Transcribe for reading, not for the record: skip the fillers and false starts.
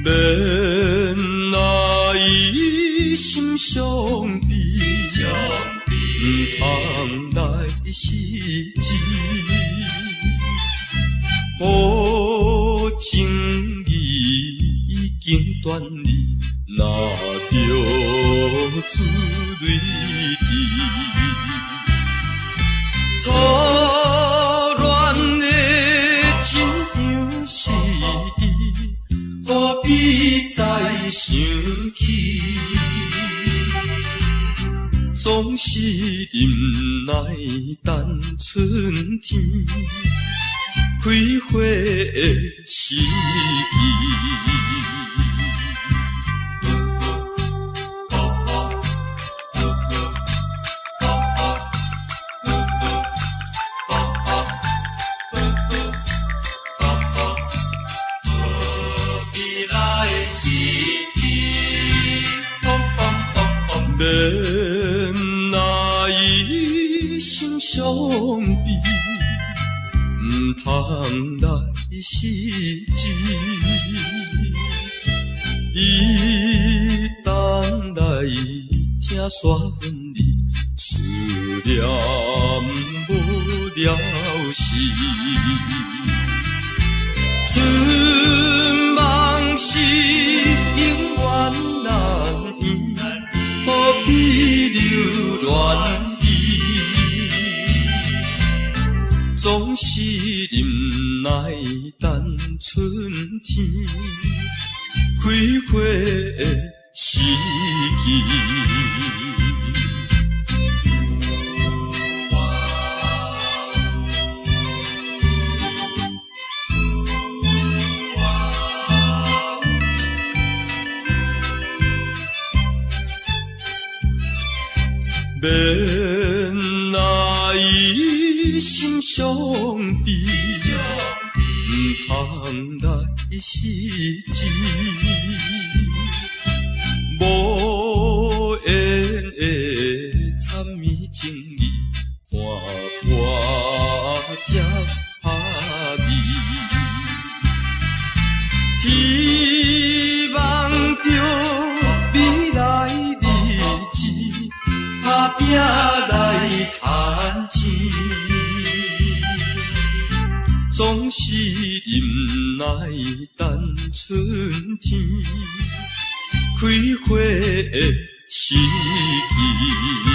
免来伊心伤悲，毋通来失志。好情义已经断离，若着珠泪滴。初恋的真张是，何必再想起？总是忍耐等春天开花的时机。免来伊心伤悲，毋通来失志。伊等来听旋律，思念无了时。春梦是永远难圆，何必留恋伊？总是忍耐等春天开花的时机。免来伊心伤悲，毋通来失志。无缘的惨暝情意，看破才合味。希望着未来日子，打拼来赚钱，总是忍耐等春天开花的时机。